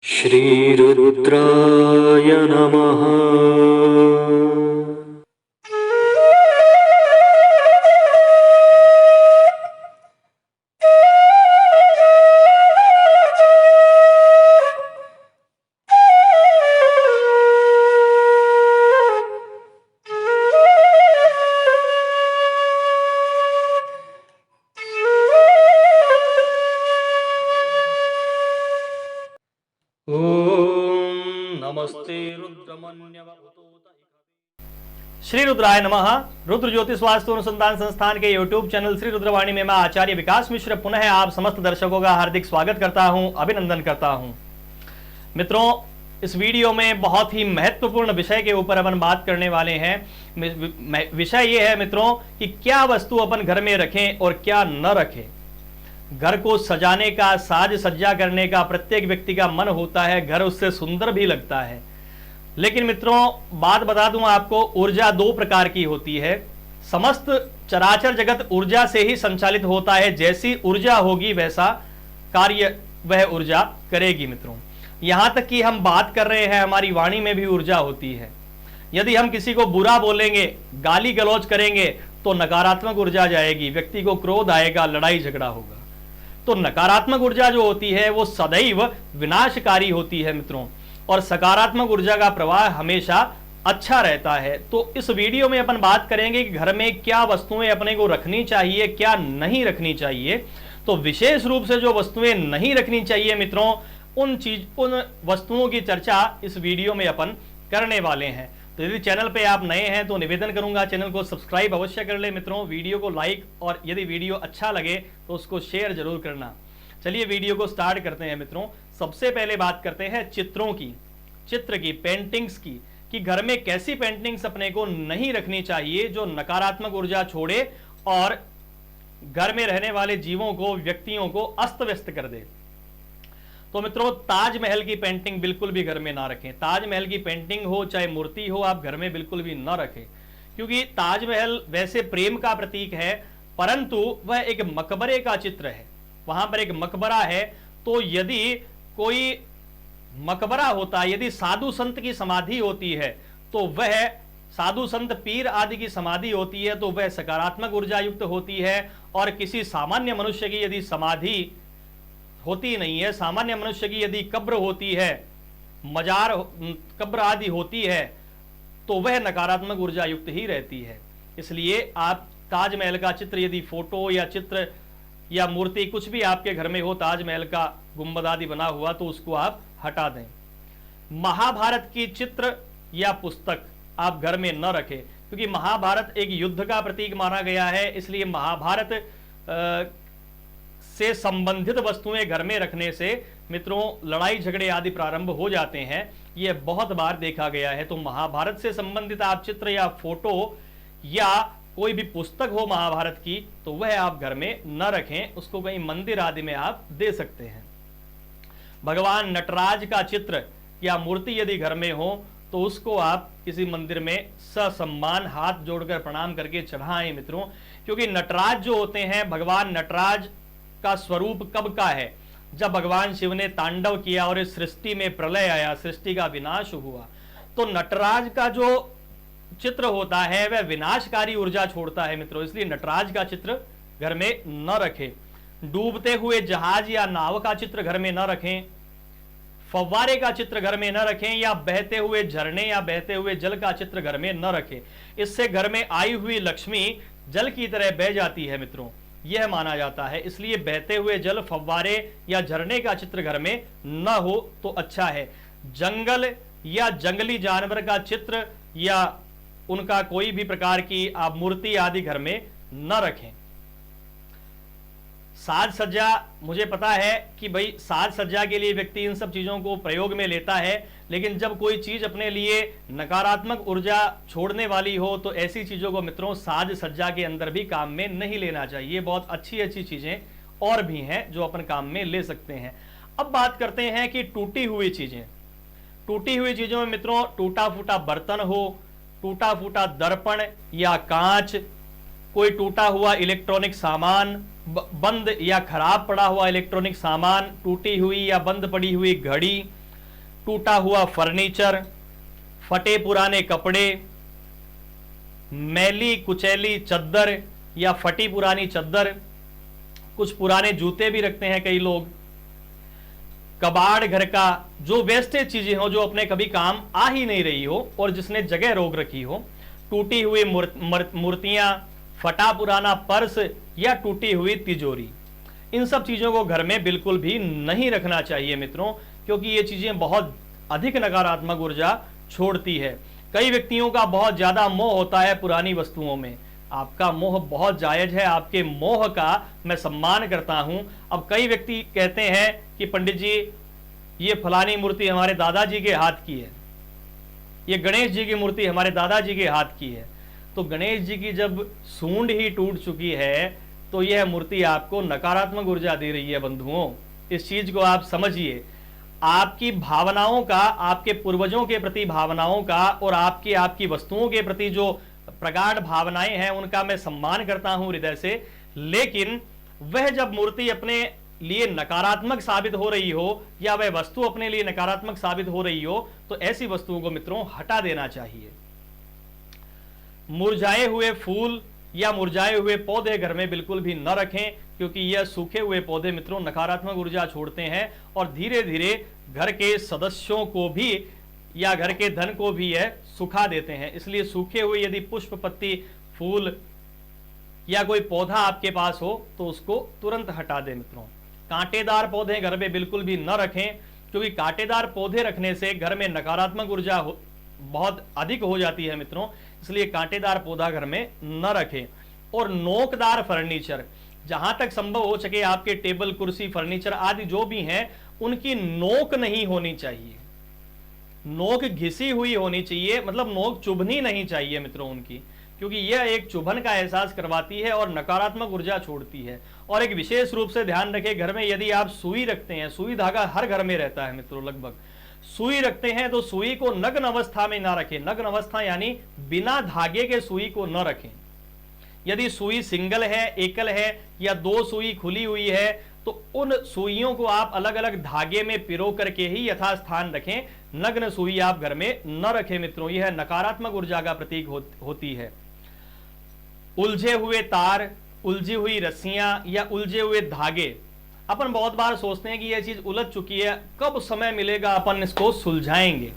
श्रीरुद्राय नमः। नमस्ते श्री रुद्राय नमः। रुद्र ज्योतिष वास्तु अनुसंधान संस्थान के YouTube चैनल श्री रुद्रवाणी में मैं आचार्य विकास मिश्र पुनः आप समस्त दर्शकों का हार्दिक स्वागत करता हूं, अभिनंदन करता हूं। मित्रों, इस वीडियो में बहुत ही महत्वपूर्ण विषय के ऊपर अपन बात करने वाले हैं। विषय ये है मित्रों कि क्या वस्तु अपन घर में रखें और क्या न रखें। घर को सजाने का, साज सज्जा करने का प्रत्येक व्यक्ति का मन होता है, घर उससे सुंदर भी लगता है। लेकिन मित्रों, बात बता दूं आपको, ऊर्जा दो प्रकार की होती है। समस्त चराचर जगत ऊर्जा से ही संचालित होता है। जैसी ऊर्जा होगी वैसा कार्य वह ऊर्जा करेगी। मित्रों, यहां तक कि हम बात कर रहे हैं, हमारी वाणी में भी ऊर्जा होती है। यदि हम किसी को बुरा बोलेंगे, गाली गलौज करेंगे तो नकारात्मक ऊर्जा जाएगी, व्यक्ति को क्रोध आएगा, लड़ाई झगड़ा होगा। तो नकारात्मक ऊर्जा जो होती है वो सदैव विनाशकारी होती है मित्रों, और सकारात्मक ऊर्जा का प्रवाह हमेशा अच्छा रहता है। तो इस वीडियो में अपन बात करेंगे कि घर में क्या वस्तुएं अपने को रखनी चाहिए, क्या नहीं रखनी चाहिए। तो विशेष रूप से जो वस्तुएं नहीं रखनी चाहिए मित्रों, उन वस्तुओं की चर्चा इस वीडियो में अपन करने वाले हैं। तो यदि चैनल पे आप नए हैं तो निवेदन करूंगा, चैनल को सब्सक्राइब अवश्य कर ले मित्रों, वीडियो को लाइक, और यदि वीडियो अच्छा लगे तो उसको शेयर जरूर करना। चलिए वीडियो को स्टार्ट करते हैं मित्रों। सबसे पहले बात करते हैं चित्रों की, चित्र की, पेंटिंग्स की, कि घर में कैसी पेंटिंग्स अपने को नहीं रखनी चाहिए जो नकारात्मक ऊर्जा छोड़े और घर में रहने वाले जीवों को, व्यक्तियों को अस्त व्यस्त कर दे। तो मित्रों, ताजमहल की पेंटिंग बिल्कुल भी घर में ना रखें। ताजमहल की पेंटिंग हो चाहे मूर्ति हो, आप घर में बिल्कुल भी ना रखें, क्योंकि ताजमहल वैसे प्रेम का प्रतीक है, परंतु वह एक मकबरे का चित्र है। वहां पर एक मकबरा है, तो यदि कोई मकबरा होता है, यदि साधु संत की समाधि होती है, तो वह साधु संत पीर आदि की समाधि होती है, तो वह सकारात्मक ऊर्जा युक्त होती है। और किसी सामान्य मनुष्य की यदि समाधि होती नहीं है, सामान्य मनुष्य की यदि कब्र होती है, मजार कब्र आदि होती है, तो वह नकारात्मक ऊर्जा युक्त ही रहती है। इसलिए आप ताजमहल का चित्र, यदि फोटो या चित्र या मूर्ति कुछ भी आपके घर में हो, ताजमहल का गुंबद आदि बना हुआ, तो उसको आप हटा दें। महाभारत की चित्र या पुस्तक आप घर में न रखें, क्योंकि महाभारत एक युद्ध का प्रतीक माना गया है। इसलिए महाभारत से संबंधित वस्तुएं घर में रखने से मित्रों लड़ाई झगड़े आदि प्रारंभ हो जाते हैं। यह बहुत बार देखा गया है। तो महाभारत से संबंधित आप चित्र या फोटो या कोई भी पुस्तक हो महाभारत की, तो वह आप घर में न रखें, उसको कहीं मंदिर आदि में आप दे सकते हैं। भगवान नटराज का चित्र या मूर्ति यदि घर में हो, तो उसको आप किसी मंदिर में ससम्मान हाथ जोड़कर प्रणाम करके चढ़ाएं मित्रों, क्योंकि नटराज जो होते हैं, भगवान नटराज का स्वरूप कब का है? जब भगवान शिव ने तांडव किया और इस सृष्टि में प्रलय आया, सृष्टि का विनाश हुआ। तो नटराज का जो चित्र होता है वह विनाशकारी ऊर्जा छोड़ता है मित्रों, इसलिए नटराज का चित्र घर में न रखें। डूबते हुए जहाज या नाव का चित्र घर में न रखें। फव्वारे का चित्र घर में न रखें, या बहते हुए झरने या बहते हुए जल का चित्र घर में न रखें। इससे घर में आई हुई लक्ष्मी जल की तरह बह जाती है मित्रों, यह माना जाता है। इसलिए बहते हुए जल, फव्वारे या झरने का चित्र घर में न हो तो अच्छा है। जंगल या जंगली जानवर का चित्र या उनका कोई भी प्रकार की आप मूर्ति आदि घर में न रखें। साज सज्जा, मुझे पता है कि भाई साज सज्जा के लिए व्यक्ति इन सब चीजों को प्रयोग में लेता है, लेकिन जब कोई चीज अपने लिए नकारात्मक ऊर्जा छोड़ने वाली हो, तो ऐसी चीजों को मित्रों साज सज्जा के अंदर भी काम में नहीं लेना चाहिए। बहुत अच्छी अच्छी चीजें और भी हैं जो अपन काम में ले सकते हैं। अब बात करते हैं कि टूटी हुई चीजें। टूटी हुई चीजों में मित्रों टूटा फूटा बर्तन हो, टूटा फूटा दर्पण या कांच, कोई टूटा हुआ इलेक्ट्रॉनिक सामान, बंद या खराब पड़ा हुआ इलेक्ट्रॉनिक सामान, टूटी हुई या बंद पड़ी हुई घड़ी, टूटा हुआ फर्नीचर, फटे पुराने कपड़े, मैली कुचैली चद्दर या फटी पुरानी चद्दर, कुछ पुराने जूते भी रखते हैं कई लोग, कबाड़ घर का जो वेस्टेज चीजें हो जो अपने कभी काम आ ही नहीं रही हो और जिसने जगह रोक रखी हो, टूटी हुई मूर्तियां, फटा पुराना पर्स या टूटी हुई तिजोरी, इन सब चीजों को घर में बिल्कुल भी नहीं रखना चाहिए मित्रों, क्योंकि ये चीजें बहुत अधिक नकारात्मक ऊर्जा छोड़ती है। कई व्यक्तियों का बहुत ज्यादा मोह होता है पुरानी वस्तुओं में। आपका मोह बहुत जायज है, आपके मोह का मैं सम्मान करता हूं। अब कई व्यक्ति कहते हैं कि पंडित जी ये फलानी मूर्ति हमारे दादाजी के हाथ की है, ये गणेश जी की मूर्ति हमारे दादाजी के हाथ की है। तो गणेश जी की जब सूंड ही टूट चुकी है तो यह मूर्ति आपको नकारात्मक ऊर्जा दे रही है। बंधुओं, इस चीज को आप समझिए। आपकी भावनाओं का, आपके पूर्वजों के प्रति भावनाओं का और आपकी वस्तुओं के प्रति जो प्रगाढ़ भावनाएं हैं उनका मैं सम्मान करता हूं हृदय से, लेकिन वह जब मूर्ति अपने लिए नकारात्मक साबित हो रही हो या वह वस्तु अपने लिए नकारात्मक साबित हो रही हो तो ऐसी वस्तुओं को मित्रों हटा देना चाहिए। मुरझाए हुए फूल या मुरझाए हुए पौधे घर में बिल्कुल भी न रखें, क्योंकि यह सूखे हुए पौधे मित्रों नकारात्मक ऊर्जा छोड़ते हैं और धीरे धीरे घर के सदस्यों को भी या घर के धन को भी यह सुखा देते हैं। इसलिए सूखे हुए यदि पुष्प, पत्ती, फूल या कोई पौधा आपके पास हो तो उसको तुरंत हटा दें मित्रों। कांटेदार पौधे घर में बिल्कुल भी न रखें, क्योंकि कांटेदार पौधे रखने से घर में नकारात्मक ऊर्जा बहुत अधिक हो जाती है मित्रों, इसलिए कांटेदार पौधा घर में न रखें। और नोकदार फर्नीचर, जहां तक संभव हो सके आपके टेबल, कुर्सी, फर्नीचर आदि जो भी हैं उनकी नोक नहीं होनी चाहिए, नोक घिसी हुई होनी चाहिए, मतलब नोक चुभनी नहीं चाहिए मित्रों उनकी, क्योंकि यह एक चुभन का एहसास करवाती है और नकारात्मक ऊर्जा छोड़ती है। और एक विशेष रूप से ध्यान रखें, घर में यदि आप सुई रखते हैं, सुई धागा हर घर में रहता है मित्रों, लगभग सुई रखते हैं तो सुई को नग्न अवस्था में ना रखें। नग्न अवस्था यानी बिना धागे के सुई को न रखें। यदि सुई सिंगल है, एकल है या दो सुई खुली हुई है तो उन सुइयों को आप अलग अलग धागे में पिरो करके ही यथास्थान रखें। नग्न सुई आप घर में न रखें मित्रों, यह नकारात्मक ऊर्जा का प्रतीक होती है। उलझे हुए तार, उलझी हुई रस्सियां या उलझे हुए धागे, अपन बहुत बार सोचते हैं कि यह चीज उलझ चुकी है, कब समय मिलेगा अपन इसको सुलझाएंगे,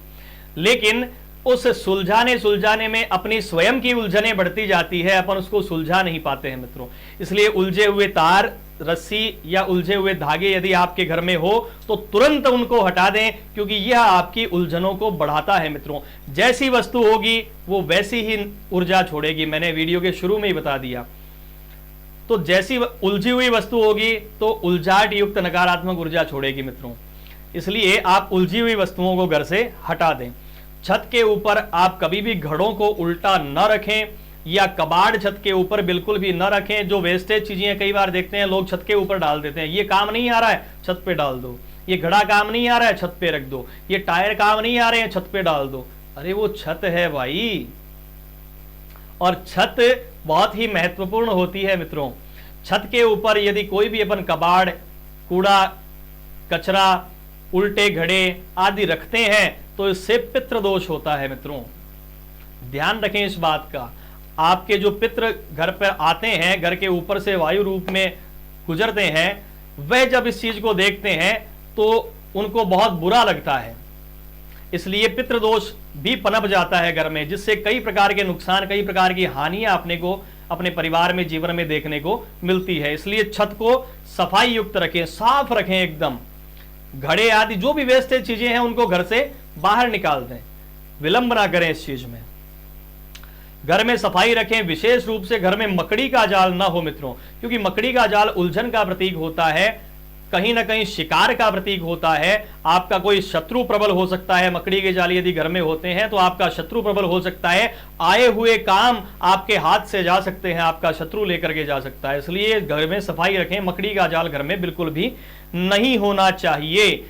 लेकिन उस सुलझाने में अपनी स्वयं की उलझने बढ़ती जाती है, अपन उसको सुलझा नहीं पाते हैं मित्रों। इसलिए उलझे हुए तार, रस्सी या उलझे हुए धागे यदि आपके घर में हो तो तुरंत उनको हटा दें, क्योंकि यह आपकी उलझनों को बढ़ाता है मित्रों। जैसी वस्तु होगी वो वैसी ही ऊर्जा छोड़ेगी, मैंने वीडियो के शुरू में ही बता दिया। तो जैसी उलझी हुई वस्तु होगी तो उलझाट युक्त नकारात्मक ऊर्जा छोड़ेगी मित्रों, इसलिए आप उलझी हुई वस्तुओं को घर से हटा दें। छत के ऊपर आप कभी भी घड़ों को उल्टा न रखें या कबाड़ छत के ऊपर बिल्कुल भी न रखें। जो वेस्टेज चीजें कई बार देखते हैं लोग छत के ऊपर डाल देते हैं, ये काम नहीं आ रहा है छत पे डाल दो, ये घड़ा काम नहीं आ रहा है छत पे रख दो, ये टायर काम नहीं आ रहे हैं छत पे डाल दो। अरे वो छत है भाई, और छत बहुत ही महत्वपूर्ण होती है मित्रों। छत के ऊपर यदि कोई भी अपन कबाड़, कूड़ा, कचरा, उल्टे घड़े आदि रखते हैं तो इससे पितृ दोष होता है मित्रों, ध्यान रखें इस बात का। आपके जो पितृ घर पर आते हैं, घर के ऊपर से वायु रूप में गुजरते हैं, वह जब इस चीज को देखते हैं तो उनको बहुत बुरा लगता है, इसलिए पितृदोष भी पनप जाता है घर में, जिससे कई प्रकार के नुकसान, कई प्रकार की हानियां अपने को, अपने परिवार में, जीवन में देखने को मिलती है। इसलिए छत को सफाई युक्त रखें, साफ रखें एकदम। घड़े आदि जो भी वेस्टेज चीजें हैं उनको घर से बाहर निकाल दें, विलंब ना करें इस चीज में। घर में सफाई रखें, विशेष रूप से घर में मकड़ी का जाल ना हो मित्रों, क्योंकि मकड़ी का जाल उलझन का प्रतीक होता है, कहीं ना कहीं शिकार का प्रतीक होता है। आपका कोई शत्रु प्रबल हो सकता है, मकड़ी के जाल यदि घर में होते हैं तो आपका शत्रु प्रबल हो सकता है, आए हुए काम आपके हाथ से जा सकते हैं, आपका शत्रु लेकर के जा सकता है। इसलिए घर में सफाई रखें, मकड़ी का जाल घर में बिल्कुल भी नहीं होना चाहिए।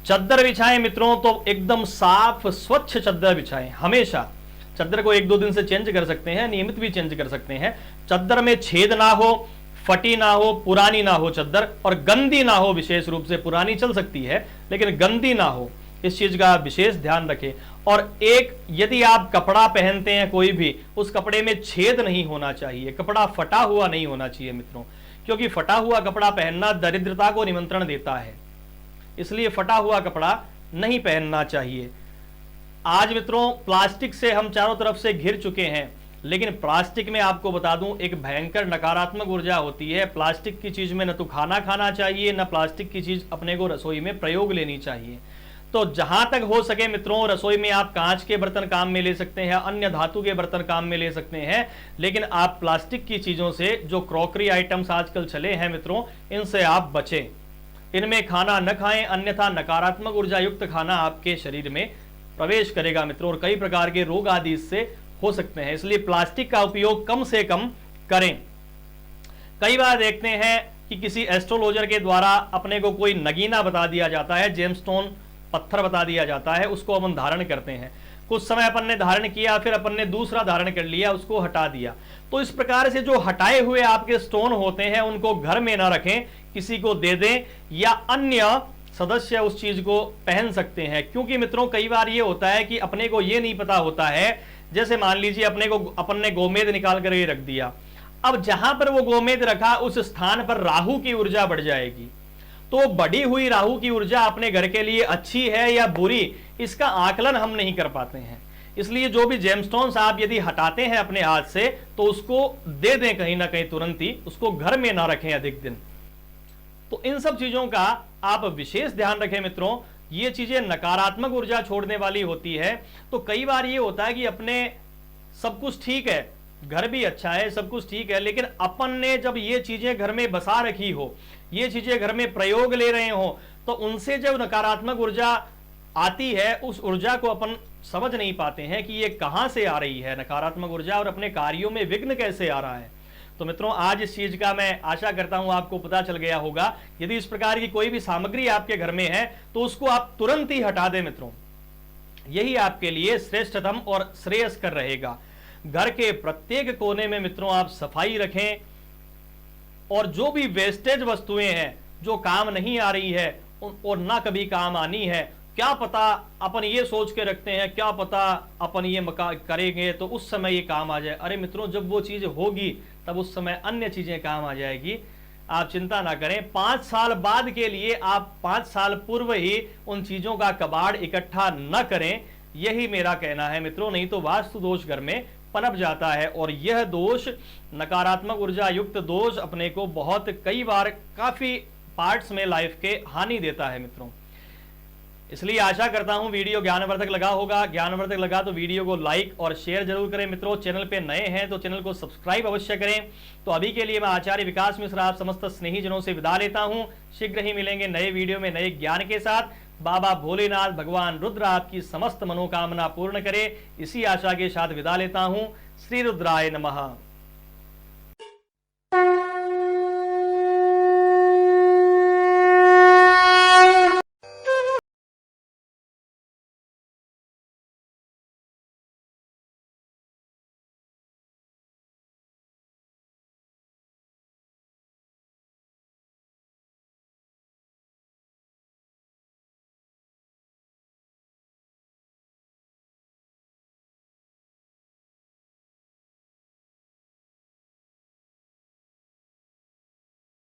चद्दर बिछाएं मित्रों तो एकदम साफ स्वच्छ चद्दर बिछाएं हमेशा। चद्दर को 1-2 दिन से चेंज कर सकते हैं, नियमित भी चेंज कर सकते हैं। चद्दर में छेद ना हो, फटी ना हो, पुरानी ना हो चद्दर, और गंदी ना हो। विशेष रूप से पुरानी चल सकती है लेकिन गंदी ना हो, इस चीज का विशेष ध्यान रखें। और एक, यदि आप कपड़ा पहनते हैं कोई भी, उस कपड़े में छेद नहीं होना चाहिए, कपड़ा फटा हुआ नहीं होना चाहिए मित्रों, क्योंकि फटा हुआ कपड़ा पहनना दरिद्रता को निमंत्रण देता है, इसलिए फटा हुआ कपड़ा नहीं पहनना चाहिए। आज मित्रों प्लास्टिक से हम चारों तरफ से घिर चुके हैं, लेकिन प्लास्टिक में आपको बता दूं एक भयंकर नकारात्मक ऊर्जा होती है। प्लास्टिक की चीज में न तो खाना चाहिए, न प्लास्टिक की चीज अपने को रसोई में प्रयोग लेनी चाहिए। तो जहां तक हो सके मित्रों, रसोई में आप कांच के बर्तन काम में ले सकते हैं, अन्य धातु के बर्तन काम में ले सकते हैं, लेकिन आप प्लास्टिक की चीजों से, जो क्रॉकरी आइटम्स आजकल चले हैं मित्रों, इनसे आप बचें। इनमें खाना न खाएं, अन्यथा नकारात्मक ऊर्जा युक्त खाना आपके शरीर में प्रवेश करेगा मित्रों, और कई प्रकार के रोग आदि इससे हो सकते हैं। इसलिए प्लास्टिक का उपयोग कम से कम करें। कई बार देखते हैं कि किसी एस्ट्रोलॉजर के द्वारा अपने को कोई नगीना बता दिया जाता है, जेमस्टोन पत्थर बता दिया जाता है, उसको अपन धारण करते हैं। कुछ समय अपन ने धारण किया, फिर अपन ने दूसरा धारण कर लिया, उसको हटा दिया। तो इस प्रकार से जो हटाए हुए आपके स्टोन होते हैं उनको घर में ना रखें, किसी को दे दें, या अन्य सदस्य उस चीज को पहन सकते हैं। क्योंकि मित्रों कई बार ये होता है कि अपने को ये नहीं पता होता है, जैसे मान लीजिए अपन ने गोमेद निकाल कर ये रख दिया, अब जहां पर वो गोमेद रखा उस स्थान पर राहु की ऊर्जा बढ़ जाएगी। तो बढ़ी हुई राहु की ऊर्जा अपने घर के लिए अच्छी है या बुरी, इसका आकलन हम नहीं कर पाते हैं। इसलिए जो भी जेमस्टोन्स आप यदि हटाते हैं अपने हाथ से, तो उसको दे दें कहीं ना कहीं तुरंत ही, उसको घर में ना रखें अधिक दिन। तो इन सब चीजों का आप विशेष ध्यान रखें मित्रों। ये चीजें नकारात्मक ऊर्जा छोड़ने वाली होती है। तो कई बार ये होता है कि अपने सब कुछ ठीक है, घर भी अच्छा है, सब कुछ ठीक है, लेकिन अपन ने जब ये चीजें घर में बसा रखी हो, ये चीजें घर में प्रयोग ले रहे हो, तो उनसे जब नकारात्मक ऊर्जा आती है, उस ऊर्जा को अपन समझ नहीं पाते हैं कि ये कहां से आ रही है नकारात्मक ऊर्जा, और अपने कार्यों में विघ्न कैसे आ रहा है। तो मित्रों आज इस चीज का मैं आशा करता हूं आपको पता चल गया होगा। यदि इस प्रकार की कोई भी सामग्री आपके घर में है तो उसको आप तुरंत ही हटा दें मित्रों, यही आपके लिए श्रेष्ठतम और श्रेयस्कर रहेगा। घर के प्रत्येक कोने में मित्रों आप सफाई रखें, और जो भी वेस्टेज वस्तुएं हैं जो काम नहीं आ रही है और ना कभी काम आनी है, क्या पता अपन ये सोच के रखते हैं, क्या पता अपन ये करेंगे तो उस समय ये काम आ जाए। अरे मित्रों जब वो चीज होगी तब उस समय अन्य चीजें काम आ जाएगी, आप चिंता ना करें। 5 साल बाद के लिए आप 5 साल पूर्व ही उन चीजों का कबाड़ इकट्ठा न करें, यही मेरा कहना है मित्रों। नहीं तो वास्तु दोष घर में पनप जाता है, और यह दोष नकारात्मक ऊर्जा युक्त दोष अपने को बहुत कई बार काफी पार्ट्स में लाइफ के हानि देता है मित्रों। इसलिए आशा करता हूं वीडियो ज्ञानवर्धक लगा होगा। ज्ञानवर्धक लगा तो वीडियो को लाइक और शेयर जरूर करें मित्रों। चैनल पे नए हैं तो चैनल को सब्सक्राइब अवश्य करें। तो अभी के लिए मैं आचार्य विकास मिश्र आप समस्त स्नेहीजनों से विदा लेता हूं। शीघ्र ही मिलेंगे नए वीडियो में नए ज्ञान के साथ। बाबा भोलेनाथ भगवान रुद्र आपकी समस्त मनोकामना पूर्ण करे, इसी आशा के साथ विदा लेता हूं। श्री रुद्राय नमः।